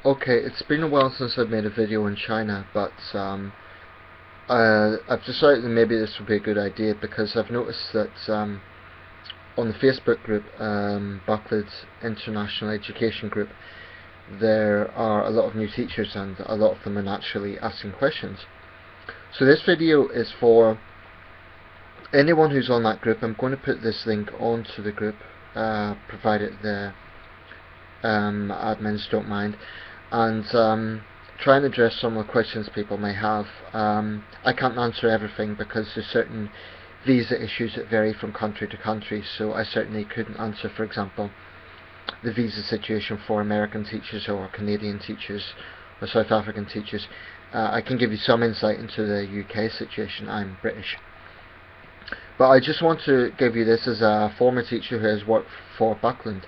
Okay, it's been a while since I've made a video in China, but I've decided that maybe this would be a good idea because I've noticed that on the Facebook group, Buckland International Education Group, there are a lot of new teachers and a lot of them are naturally asking questions. So this video is for anyone who's on that group. I'm going to put this link onto the group, provided the admins don't mind, and try and address some of the questions people may have. I can't answer everything because there's certain visa issues that vary from country to country, so I certainly couldn't answer, for example, the visa situation for American teachers or Canadian teachers or South African teachers. I can give you some insight into the UK situation. I'm British. But I just want to give you this as a former teacher who has worked for Buckland.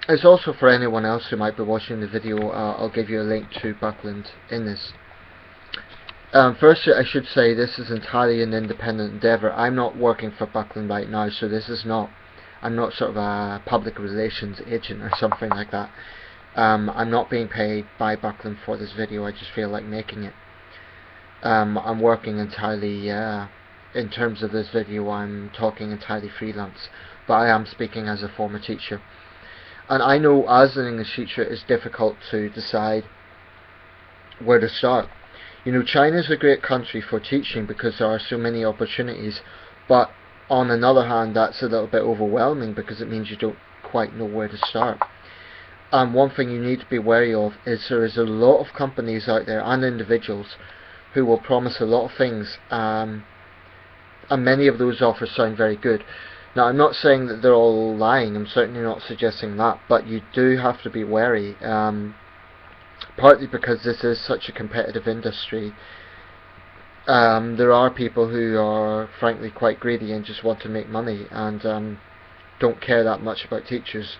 It's also for anyone else who might be watching the video. I'll give you a link to Buckland in this. First, I should say this is entirely an independent endeavour. I'm not working for Buckland right now, so this is not. I'm not sort of a public relations agent or something like that. I'm not being paid by Buckland for this video. I just feel like making it. I'm working entirely. In terms of this video, I'm talking entirely freelance, but I am speaking as a former teacher. And I know as an English teacher it's difficult to decide where to start. You know, China is a great country for teaching because there are so many opportunities, but on another hand that's a little bit overwhelming because it means you don't quite know where to start. And one thing you need to be wary of is there is a lot of companies out there and individuals who will promise a lot of things, and many of those offers sound very good. Now, I'm not saying that they're all lying, I'm certainly not suggesting that, but you do have to be wary, partly because this is such a competitive industry. There are people who are frankly quite greedy and just want to make money and don't care that much about teachers.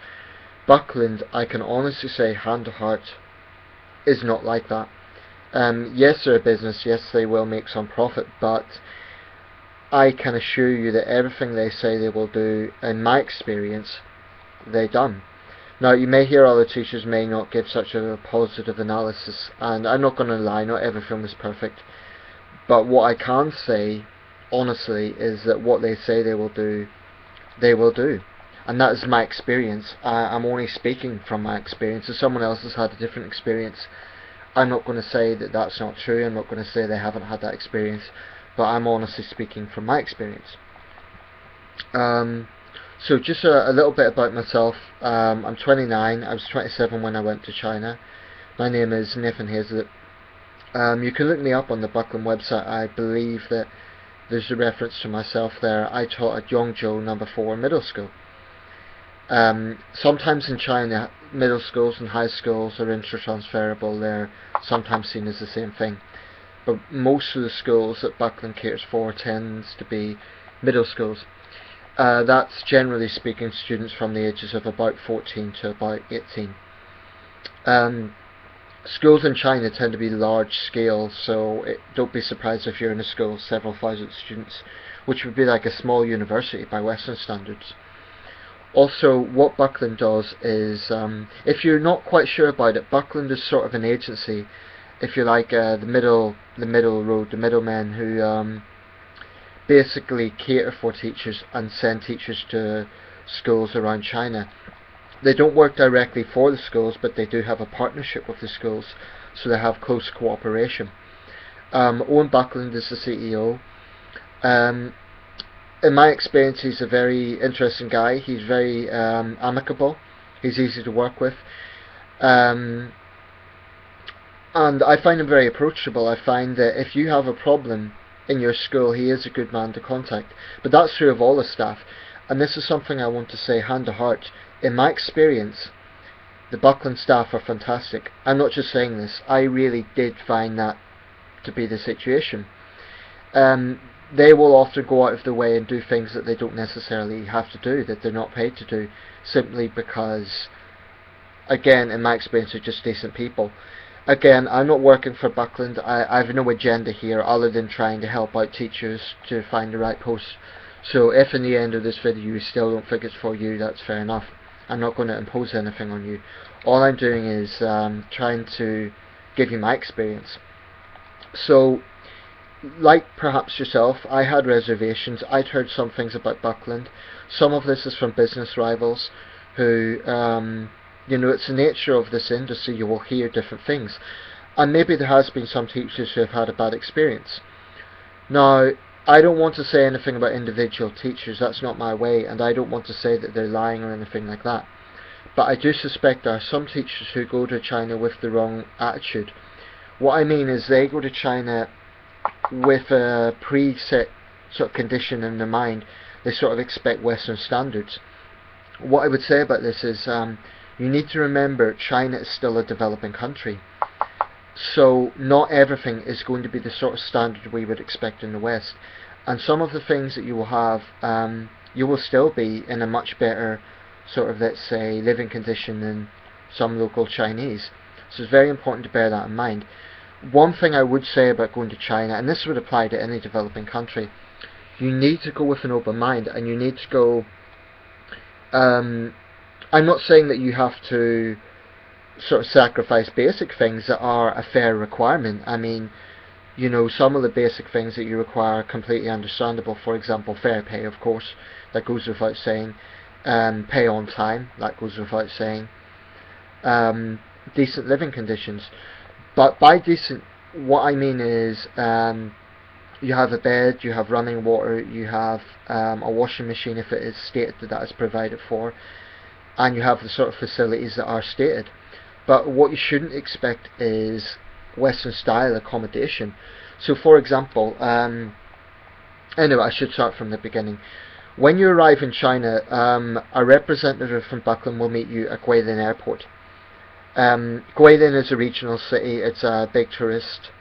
Buckland, I can honestly say, hand to heart, is not like that. Yes, they're a business, yes, they will make some profit, but I can assure you that everything they say they will do, in my experience, they've done. Now, you may hear other teachers may not give such a positive analysis, and I'm not going to lie, not everything was perfect, but what I can say, honestly, is that what they say they will do, they will do. And that is my experience. I'm only speaking from my experience. If someone else has had a different experience, I'm not going to say that that's not true. I'm not going to say they haven't had that experience, but I'm honestly speaking from my experience. So just a little bit about myself. I'm 29. I was 27 when I went to China. My name is Nathan Hazlett. You can look me up on the Buckland website. I believe that there's a reference to myself there. I taught at Yongzhou No. 4 middle school. Sometimes in China, middle schools and high schools are intertransferable. They're sometimes seen as the same thing. But most of the schools that Buckland caters for tends to be middle schools. That's generally speaking students from the ages of about 14 to about 18. Schools in China tend to be large scale, so don't be surprised if you're in a school of several thousand students, which would be like a small university by Western standards. Also, what Buckland does is, if you're not quite sure about it, Buckland is sort of an agency, if you like, the middle road, the middlemen who basically cater for teachers and send teachers to schools around China. They don't work directly for the schools, but they do have a partnership with the schools, so they have close cooperation. Owen Buckland is the CEO. In my experience, he's a very interesting guy. He's very amicable. He's easy to work with. And I find him very approachable. I find that if you have a problem in your school, he is a good man to contact. But that's true of all the staff. And this is something I want to say hand to heart. In my experience, the Buckland staff are fantastic. I'm not just saying this. I really did find that to be the situation. They will often go out of their way and do things that they don't necessarily have to do, that they're not paid to do, simply because, again, in my experience, they're just decent people. Again, I'm not working for Buckland. I have no agenda here other than trying to help out teachers to find the right post. So if in the end of this video you still don't think it's for you, that's fair enough. I'm not going to impose anything on you. All I'm doing is trying to give you my experience. So, like perhaps yourself, I had reservations. I'd heard some things about Buckland. Some of this is from business rivals who, it's the nature of this industry, you will hear different things. And maybe there has been some teachers who have had a bad experience. Now, I don't want to say anything about individual teachers, that's not my way, and I don't want to say that they're lying or anything like that. But I do suspect there are some teachers who go to China with the wrong attitude. What I mean is they go to China with a preset sort of condition in their mind. They sort of expect Western standards. What I would say about this is you need to remember China is still a developing country. So not everything is going to be the sort of standard we would expect in the West. And some of the things that you will have, you will still be in a much better sort of, let's say, living condition than some local Chinese. So it's very important to bear that in mind. One thing I would say about going to China, and this would apply to any developing country, you need to go with an open mind, and you need to go... I'm not saying that you have to sort of sacrifice basic things that are a fair requirement. I mean, some of the basic things that you require are completely understandable. For example, fair pay, of course, that goes without saying. Pay on time, that goes without saying. Decent living conditions. But by decent, what I mean is you have a bed, you have running water, you have a washing machine if it is stated that is provided for, and you have the sort of facilities that are stated. But what you shouldn't expect is Western style accommodation. So for example, anyway, I should start from the beginning. When you arrive in China, a representative from Buckland will meet you at Guilin Airport. Guilin is a regional city, it's a big tourist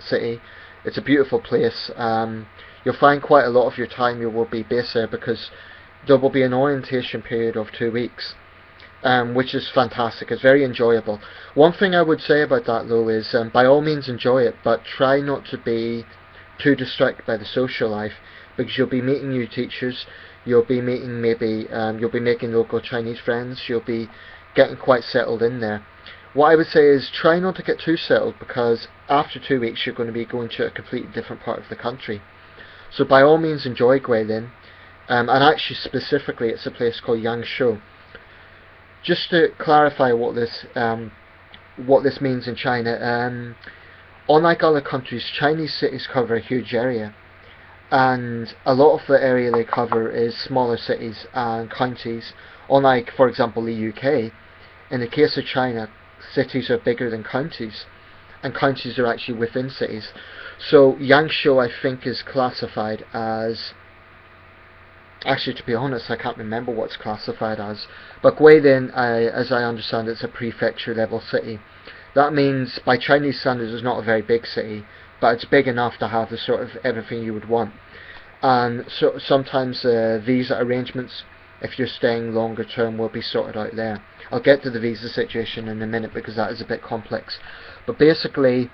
city, it's a beautiful place. You'll find quite a lot of your time you will be based there because there will be an orientation period of 2 weeks. Which is fantastic, it's very enjoyable. One thing I would say about that though is by all means enjoy it, but try not to be too distracted by the social life, because you'll be meeting new teachers, you'll be meeting you'll be making local Chinese friends, you'll be getting quite settled in there. What I would say is try not to get too settled, because after 2 weeks you're going to be going to a completely different part of the country. So by all means enjoy Guilin, and actually specifically it's a place called Yangshuo. Just to clarify what this means in China, unlike other countries, Chinese cities cover a huge area, and a lot of the area they cover is smaller cities and counties. Unlike, for example, the UK, in the case of China, cities are bigger than counties, and counties are actually within cities. So Yangshuo, I think, is classified as... Actually, to be honest, I can't remember what's classified as. But Guilin, as I understand, it's a prefecture level city. That means, by Chinese standards, it's not a very big city, but it's big enough to have the sort of everything you would want. And so sometimes visa arrangements, if you're staying longer term, will be sorted out there. I'll get to the visa situation in a minute because that is a bit complex. But basically,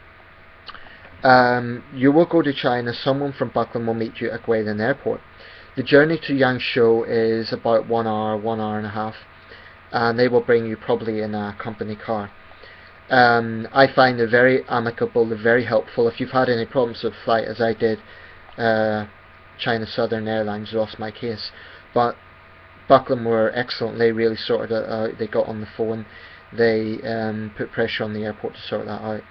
you will go to China, someone from Buckland will meet you at Guilin Airport. The journey to Yangshuo is about 1 hour, 1 hour and a half, and they will bring you probably in a company car. I find they're very amicable, they're very helpful. If you've had any problems with flight, as I did, China Southern Airlines lost my case, but Buckland were excellent. They really sorted it out. They got on the phone, they put pressure on the airport to sort that out.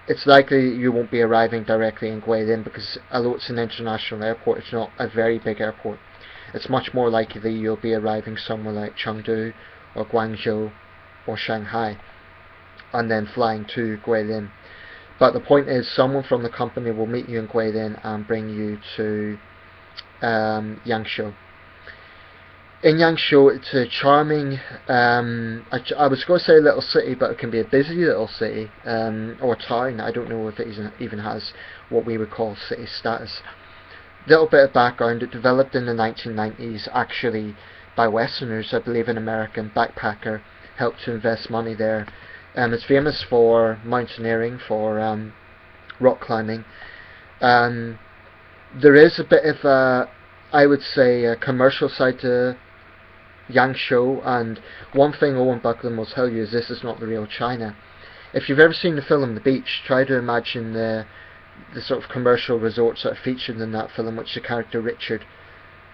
It's likely you won't be arriving directly in Guilin because although it's an international airport, it's not a very big airport. It's much more likely you'll be arriving somewhere like Chengdu or Guangzhou or Shanghai and then flying to Guilin. But the point is, someone from the company will meet you in Guilin and bring you to Yangshuo. In Yangshuo, it's a charming, I was going to say little city, but it can be a busy little city, or town. I don't know if it even has what we would call city status. Little bit of background, it developed in the 1990s, actually by Westerners. I believe an American backpacker helped to invest money there. It's famous for mountaineering, for rock climbing. There is a bit of a, I would say, a commercial side to Yangshuo, and one thing Owen Buckland will tell you is this is not the real China. If you've ever seen the film The Beach, try to imagine the sort of commercial resorts that are featured in that film, which the character Richard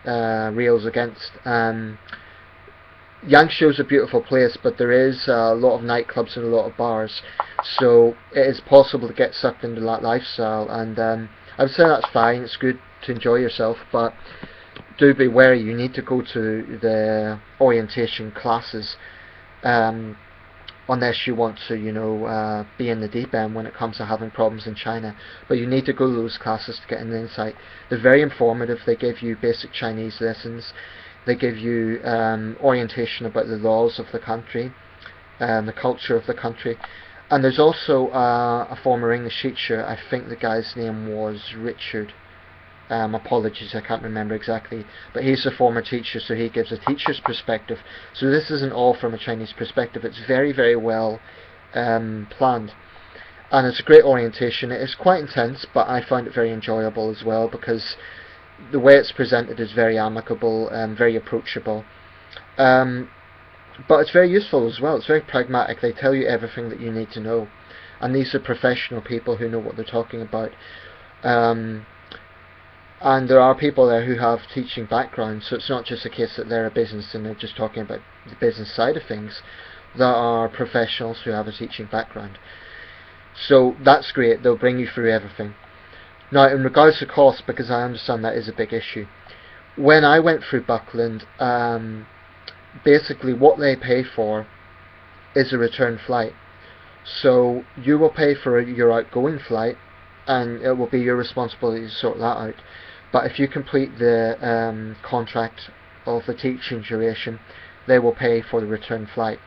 rails against. Yangshuo is a beautiful place, but there is a lot of nightclubs and a lot of bars, so it is possible to get sucked into that lifestyle, and I would say that's fine. It's good to enjoy yourself, but do be wary. You need to go to the orientation classes, unless you want to, be in the deep end when it comes to having problems in China. But you need to go to those classes to get an insight. They're very informative. They give you basic Chinese lessons. They give you orientation about the laws of the country, the culture of the country. And there's also a former English teacher. I think the guy's name was Richard. Apologies, I can't remember exactly, but he's a former teacher, so he gives a teacher's perspective. So this isn't all from a Chinese perspective. It's very, very well planned, and it's a great orientation. It is quite intense, but I find it very enjoyable as well, because the way it's presented is very amicable and very approachable. But it's very useful as well. It's very pragmatic. They tell you everything that you need to know, and these are professional people who know what they're talking about. And there are people there who have teaching backgrounds, so it's not just a case that they're a business and they're just talking about the business side of things. There are professionals who have a teaching background. So that's great. They'll bring you through everything. Now, in regards to cost, because I understand that is a big issue, when I went through Buckland, basically what they pay for is a return flight. So you will pay for your outgoing flight, and it will be your responsibility to sort that out. But if you complete the contract of the teaching duration, they will pay for the return flight.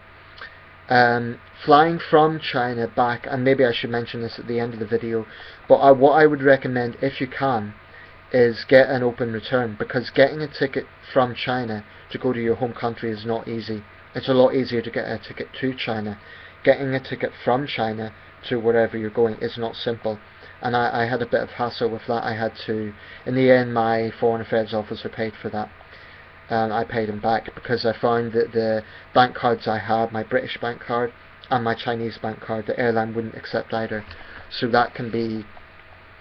Flying from China back, and maybe I should mention this at the end of the video, but what I would recommend, if you can, is get an open return, because getting a ticket from China to go to your home country is not easy. It's a lot easier to get a ticket to China. Getting a ticket from China to wherever you're going is not simple. And I had a bit of hassle with that. I had to, in the end, my Foreign Affairs officer paid for that. And I paid him back, because I found that the bank cards I had, my British bank card and my Chinese bank card, the airline wouldn't accept either. So that can be,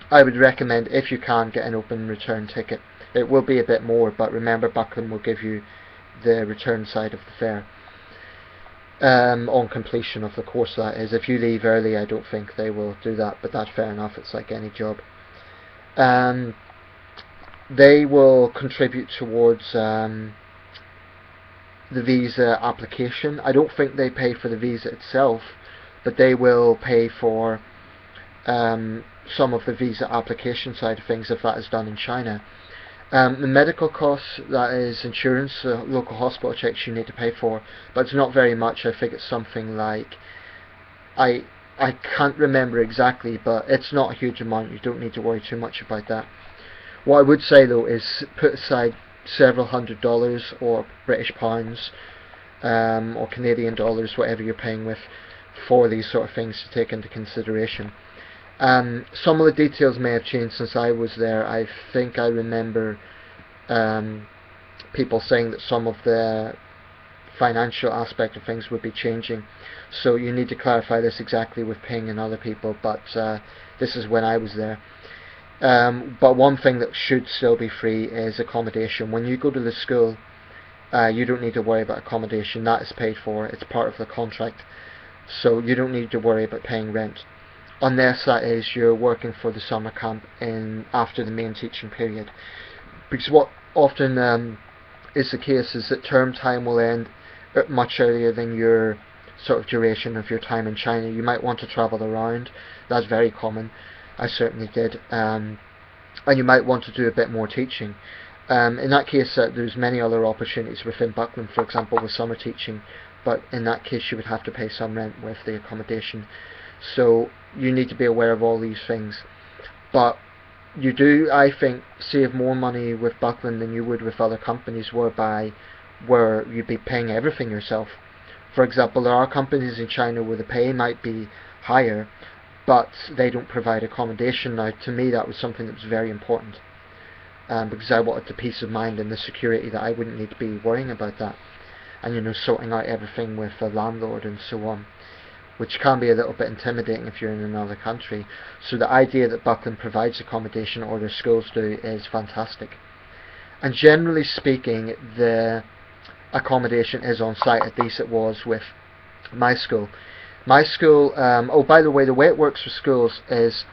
I would recommend, if you can, get an open return ticket. It will be a bit more, but remember, Buckland will give you the return side of the fare. On completion of the course, that is. If you leave early, I don't think they will do that, but that's fair enough. It's like any job. They will contribute towards the visa application. I don't think they pay for the visa itself, but they will pay for some of the visa application side of things if that is done in China. The medical costs, that is insurance, local hospital checks you need to pay for, but it's not very much. I think it's something like, I can't remember exactly, but it's not a huge amount. You don't need to worry too much about that. What I would say though is put aside several $100s or British pounds or Canadian dollars, whatever you're paying with, for these sort of things to take into consideration. Some of the details may have changed since I was there. I think I remember people saying that some of the financial aspect of things would be changing, so you need to clarify this exactly with Ping and other people, but this is when I was there. But one thing that should still be free is accommodation. When you go to the school, you don't need to worry about accommodation. That is paid for. It's part of the contract, so you don't need to worry about paying rent, unless that is you're working for the summer camp after the main teaching period. Because what often is the case is that term time will end much earlier than your sort of duration of your time in China. You might want to travel around. That's very common. I certainly did. And you might want to do a bit more teaching. In that case, there's many other opportunities within Buckland, for example, with summer teaching, but in that case you would have to pay some rent with the accommodation. So you need to be aware of all these things. But you do, I think, save more money with Buckland than you would with other companies where you'd be paying everything yourself. For example, there are companies in China where the pay might be higher, but they don't provide accommodation. Now, to me, that was something that was very important, because I wanted the peace of mind and the security that I wouldn't need to be worrying about that. and sorting out everything with the landlord and so on, which can be a little bit intimidating if you're in another country. So the idea that Buckland provides accommodation, or their schools do, is fantastic. And generally speaking, the accommodation is on site. At least it was with my school. Oh, by the way it works with schools is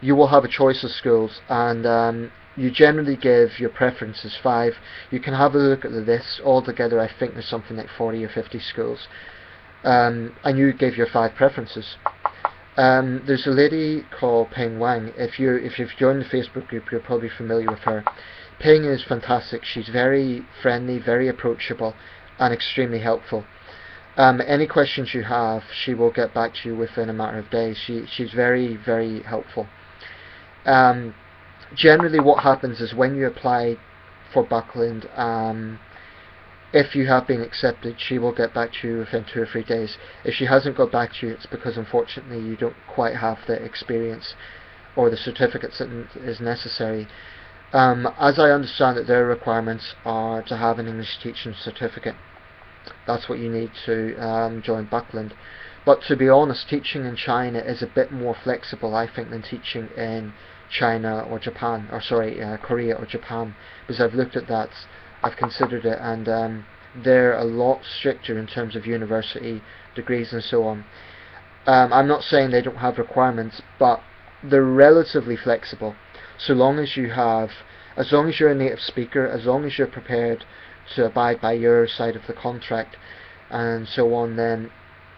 you will have a choice of schools, and you generally give your preferences 5. You can have a look at the list. Altogether, I think there's something like 40 or 50 schools, and you give your 5 preferences. There's a lady called Ping Wang. If you've joined the Facebook group, you're probably familiar with her. Ping is fantastic. She's very friendly, very approachable, and extremely helpful. Any questions you have, she will get back to you within a matter of days. She's very, very helpful. Generally what happens is when you apply for Buckland, if you have been accepted, she will get back to you within 2 or 3 days. If she hasn't got back to you, it's because unfortunately you don't quite have the experience or the certificates that is necessary. As I understand it, their requirements are to have an English teaching certificate. That's what you need to join Buckland. But to be honest, teaching in China is a bit more flexible, I think, than teaching in China or Japan, or sorry, Korea or Japan, because I've looked at that, I've considered it, and they're a lot stricter in terms of university degrees and so on. I'm not saying they don't have requirements, but they're relatively flexible. As long as you're a native speaker, as long as you're prepared to abide by your side of the contract and so on, then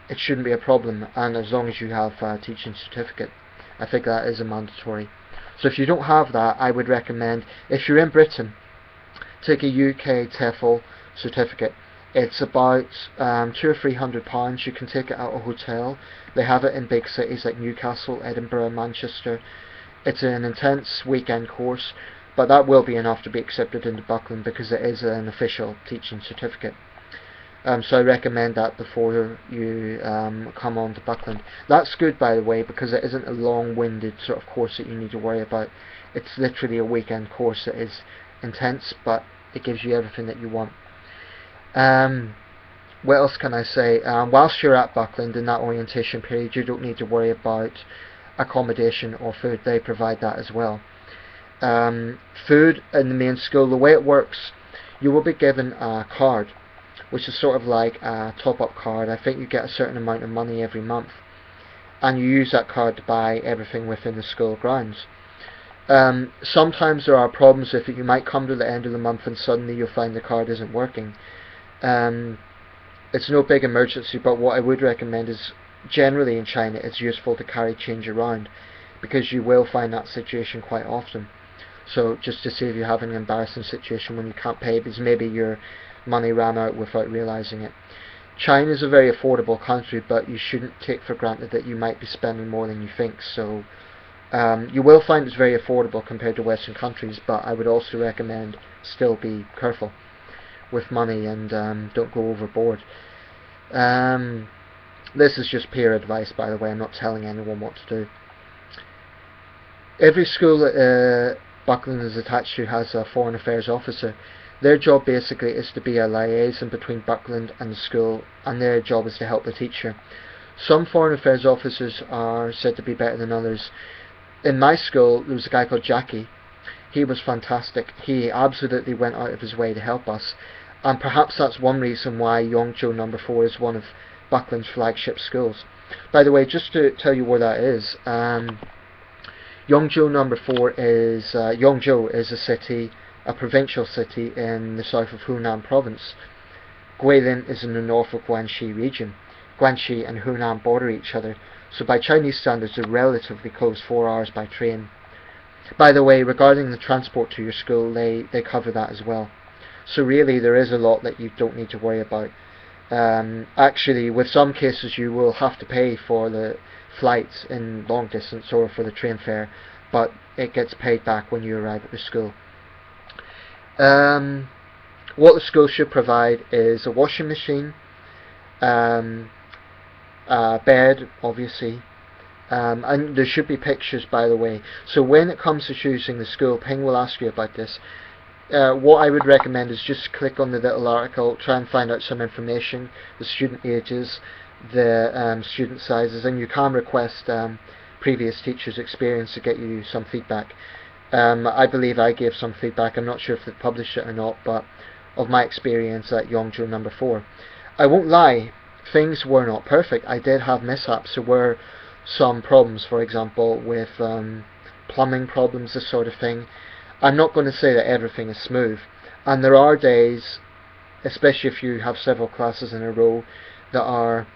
it shouldn't be a problem. And as long as you have a teaching certificate, I think that is a mandatory. So if you don't have that, I would recommend, if you're in Britain, take a UK TEFL certificate. It's about £200 or £300. You can take it out of a hotel. They have it in big cities like Newcastle, Edinburgh, Manchester. It's an intense weekend course, but that will be enough to be accepted into Buckland because it is an official teaching certificate. So I recommend that before you come on to Buckland. That's good, by the way, because it isn't a long-winded sort of course that you need to worry about. It's literally a weekend course that is intense, but it gives you everything that you want. What else can I say? Whilst you're at Buckland in that orientation period, you don't need to worry about accommodation or food. They provide that as well. Food in the main school, the way it works, you will be given a card, which is sort of like a top-up card. I think you get a certain amount of money every month, and you use that card to buy everything within the school grounds. Sometimes there are problems with it. You might come to the end of the month and suddenly you'll find the card isn't working. It's no big emergency, but what I would recommend is, generally in China, it's useful to carry change around, because you will find that situation quite often. So just to save you having an embarrassing situation when you can't pay because maybe your money ran out without realizing it. China is a very affordable country, but you shouldn't take for granted that you might be spending more than you think. So you will find it's very affordable compared to Western countries, but I would also recommend still be careful with money and don't go overboard. This is just peer advice, by the way. I'm not telling anyone what to do. Every school that Buckland is attached to has a foreign affairs officer. Their job basically is to be a liaison between Buckland and the school, and their job is to help the teacher. Some foreign affairs officers are said to be better than others. In my school, there was a guy called Jackie. He was fantastic. He absolutely went out of his way to help us, and perhaps that's one reason why Yongzhou No. 4 is one of Buckland's flagship schools. By the way, just to tell you where that is, Yongzhou No. 4 is Yongzhou is a city, a provincial city in the south of Hunan province. Guilin is in the north of Guangxi region. Guangxi and Hunan border each other, so by Chinese standards they're relatively close, 4 hours by train. By the way, regarding the transport to your school, they cover that as well. So really there is a lot that you don't need to worry about. Actually, with some cases you will have to pay for the flights in long distance or for the train fare, but it gets paid back when you arrive at the school. What the school should provide is a washing machine, a bed, obviously, and there should be pictures, by the way. So when it comes to choosing the school, Ping will ask you about this. what I would recommend is just click on the little article, try and find out some information, the student ages, the student sizes, and you can request previous teachers' experience to get you some feedback. I believe I gave some feedback. I'm not sure if they've published it or not, but of my experience at Yongzhou number 4. I won't lie, things were not perfect. I did have mishaps. There were some problems, for example, with plumbing problems, this sort of thing. I'm not going to say that everything is smooth, and there are days, especially if you have several classes in a row, that are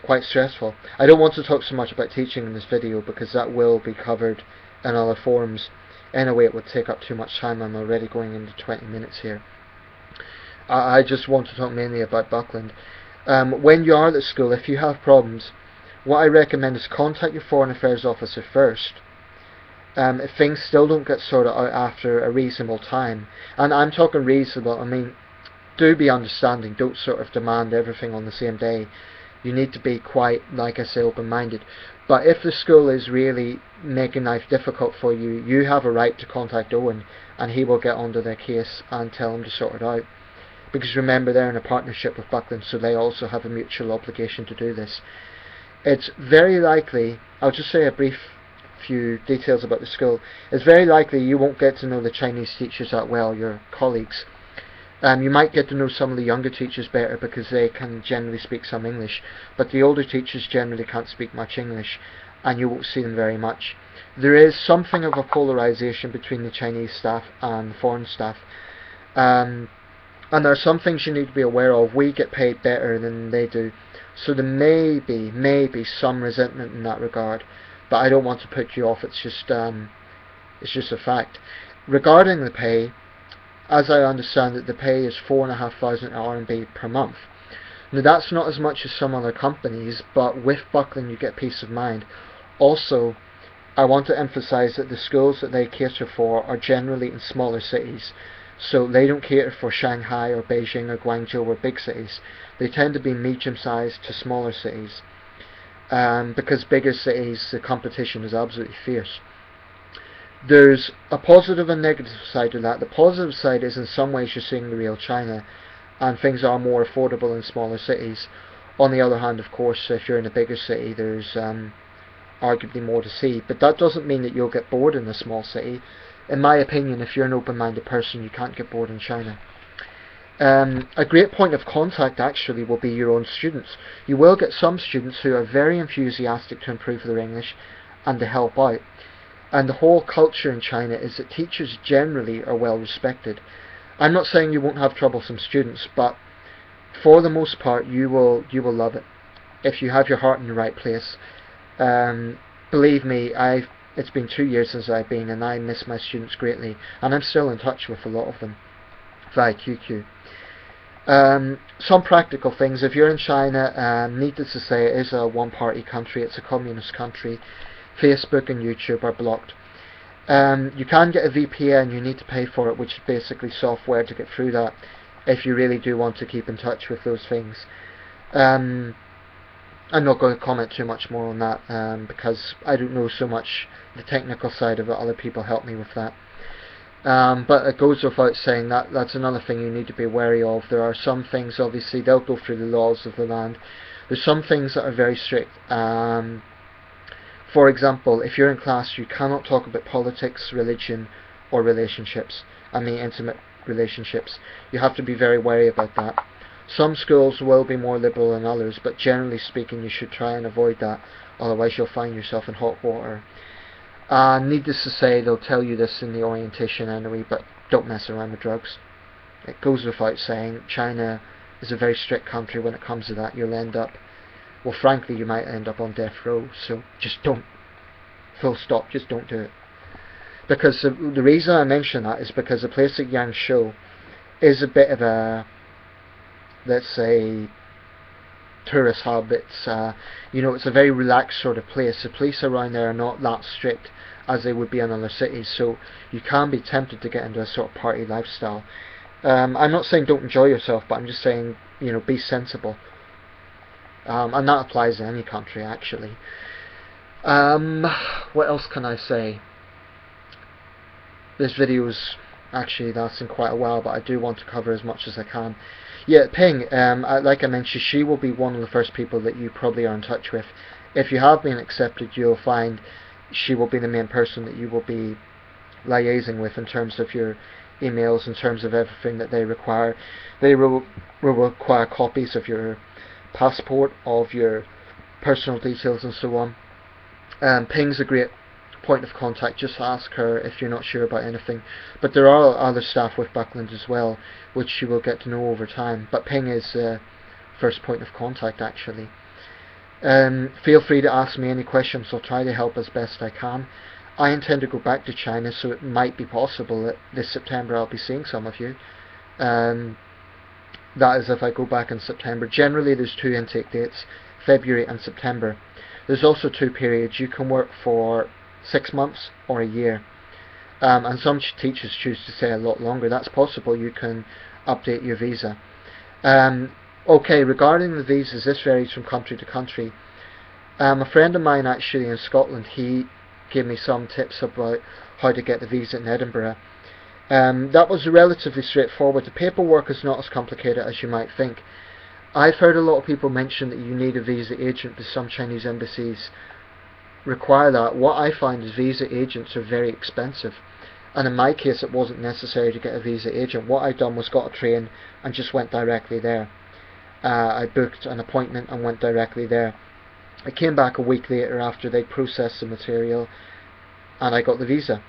quite stressful. I don't want to talk so much about teaching in this video because that will be covered in other forums. Anyway, it would take up too much time. I'm already going into 20 minutes here. I just want to talk mainly about Buckland. When you are at school, if you have problems, what I recommend is contact your Foreign Affairs officer first. If things still don't get sorted out after a reasonable time, and I'm talking reasonable, I mean, do be understanding, don't sort of demand everything on the same day. You need to be quite, like I say, open-minded. But if the school is really making life difficult for you, you have a right to contact Owen, and he will get onto their case and tell him to sort it out. Because remember, they're in a partnership with Buckland, so they also have a mutual obligation to do this. It's very likely, I'll just say a brief few details about the school. It's very likely you won't get to know the Chinese teachers that well, your colleagues. You might get to know some of the younger teachers better because they can generally speak some English, but the older teachers generally can't speak much English, and you won't see them very much. There is something of a polarization between the Chinese staff and the foreign staff, and there are some things you need to be aware of. We get paid better than they do, so there may be some resentment in that regard, but I don't want to put you off. It's just a fact. Regarding the pay, as I understand it, the pay is 4,500 RMB per month. Now that's not as much as some other companies, but with Buckland you get peace of mind. Also, I want to emphasize that the schools that they cater for are generally in smaller cities, so they don't cater for Shanghai or Beijing or Guangzhou or big cities. They tend to be medium-sized to smaller cities, because bigger cities, the competition is absolutely fierce. There's a positive and negative side to that. The positive side is in some ways you're seeing the real China, and things are more affordable in smaller cities. On the other hand, of course, if you're in a bigger city, there's arguably more to see, but that doesn't mean that you'll get bored in a small city. In my opinion, if you're an open-minded person, you can't get bored in China. A great point of contact actually will be your own students. You will get some students who are very enthusiastic to improve their English and to help out. And the whole culture in China is that teachers generally are well respected. I'm not saying you won't have troublesome students, but for the most part you will love it if you have your heart in the right place. Believe me, it's been 2 years since I've been, and I miss my students greatly, and I'm still in touch with a lot of them via QQ. Some practical things. If you're in China, needless to say, it is a one-party country. It's a communist country. Facebook and YouTube are blocked. You can get a VPN. You need to pay for it, which is basically software to get through that if you really do want to keep in touch with those things. I'm not going to comment too much more on that because I don't know so much the technical side of it. Other people help me with that. But it goes without saying that that's another thing you need to be wary of. There are some things, obviously, they'll go through the laws of the land. There's some things that are very strict. For example, if you're in class, you cannot talk about politics, religion, or relationships. I mean intimate relationships. You have to be very wary about that. Some schools will be more liberal than others, but generally speaking you should try and avoid that, otherwise you'll find yourself in hot water. Needless to say, they'll tell you this in the orientation anyway, but don't mess around with drugs. It goes without saying, China is a very strict country when it comes to that. You'll end up, well, frankly, you might end up on death row, so just don't. Full stop, just don't do it. Because the reason I mention that is because the place at Yangzhou is a bit of a, let's say, tourist hub. It's it's a very relaxed sort of place. The police around there are not that strict as they would be in other cities, so you can be tempted to get into a sort of party lifestyle. I'm not saying don't enjoy yourself, but I'm just saying, be sensible. And that applies to any country actually. What else can I say? This video's actually lasting quite a while, but I do want to cover as much as I can. Yeah, Ping, like I mentioned, she will be one of the first people that you probably are in touch with. If you have been accepted, you'll find she will be the main person that you will be liaising with in terms of your emails, in terms of everything that they require. They will require copies of your passport, of your personal details, and so on. Ping's a great point of contact. Just ask her if you're not sure about anything. But there are other staff with Buckland as well, which you will get to know over time. But Ping is first point of contact, actually. Feel free to ask me any questions. I'll try to help as best I can. I intend to go back to China, so it might be possible that this September I'll be seeing some of you. That is if I go back in September. Generally there's 2 intake dates, February and September. There's also 2 periods. You can work for 6 months or a year. And some teachers choose to stay a lot longer. That's possible. You can update your visa. Okay, regarding the visas, this varies from country to country. A friend of mine actually in Scotland, he gave me some tips about how to get the visa in Edinburgh. That was relatively straightforward. The paperwork is not as complicated as you might think. I've heard a lot of people mention that you need a visa agent, but some Chinese embassies require that. What I find is visa agents are very expensive, and in my case it wasn't necessary to get a visa agent. What I'd done was got a train and just went directly there. I booked an appointment and went directly there. I came back a week later after they'd processed the material, and I got the visa.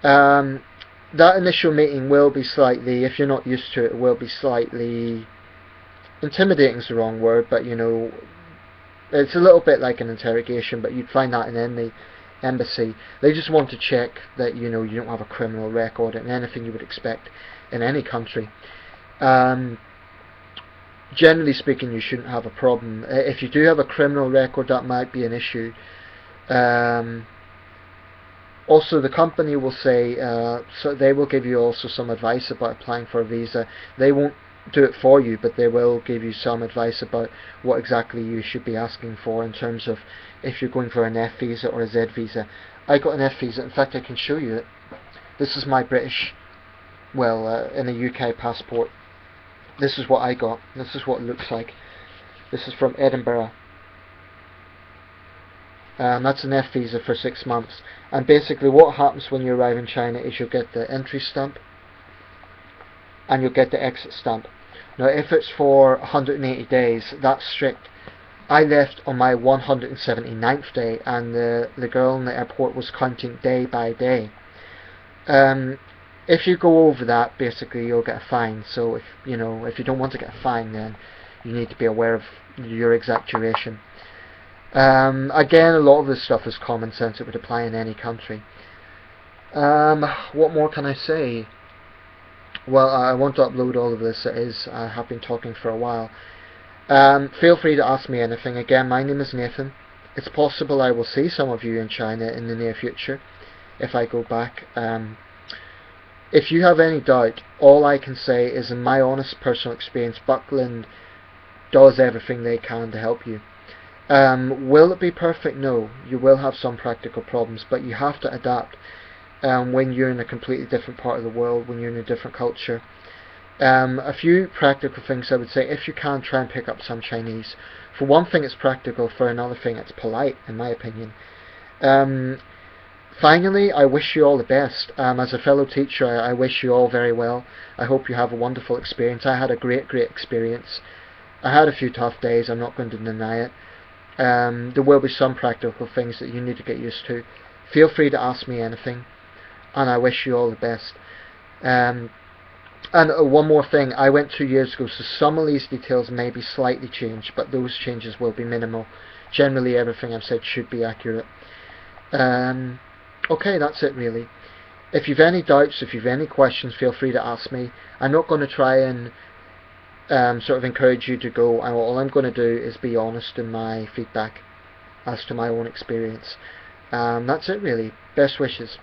That initial meeting will be slightly, if you're not used to it, it will be slightly intimidating is the wrong word, but you know, it's a little bit like an interrogation, but you'd find that in any embassy. They just want to check that you know you don't have a criminal record and anything you would expect in any country. Generally speaking, you shouldn't have a problem. If you do have a criminal record, that might be an issue. Also, the company will say, so they will give you also some advice about applying for a visa. They won't do it for you, but they will give you some advice about what exactly you should be asking for in terms of if you're going for an F visa or a Z visa. I got an F visa. In fact, I can show you it. This is my British, well, in a UK passport. This is what I got. This is what it looks like. This is from Edinburgh. That's an F visa for 6 months. And basically what happens when you arrive in China is you'll get the entry stamp and you'll get the exit stamp. Now if it's for 180 days, that's strict. I left on my 179th day and the girl in the airport was counting day by day. If you go over that, basically you'll get a fine. So if you don't want to get a fine, then you need to be aware of your exact duration. Again, a lot of this stuff is common sense. It would apply in any country. What more can I say? Well, I want to upload all of this. I have been talking for a while. Feel free to ask me anything. Again, my name is Nathan. It's possible I will see some of you in China in the near future if I go back. If you have any doubt, all I can say is, in my honest personal experience, Buckland does everything they can to help you. Will it be perfect? No. You will have some practical problems, but you have to adapt when you're in a completely different part of the world, when you're in a different culture. A few practical things I would say: if you can, try and pick up some Chinese. For one thing, it's practical. For another thing, it's polite, in my opinion. Finally, I wish you all the best. As a fellow teacher, I wish you all very well. I hope you have a wonderful experience. I had a great experience. I had a few tough days, I'm not going to deny it. There will be some practical things that you need to get used to. Feel free to ask me anything, and I wish you all the best. And one more thing, I went 2 years ago, so some of these details may be slightly changed, but those changes will be minimal. Generally, everything I've said should be accurate. Okay, that's it really. If you've any doubts, if you've any questions, feel free to ask me. I'm not going to try and sort of encourage you to go. All I'm going to do is be honest in my feedback as to my own experience. That's it really. Best wishes.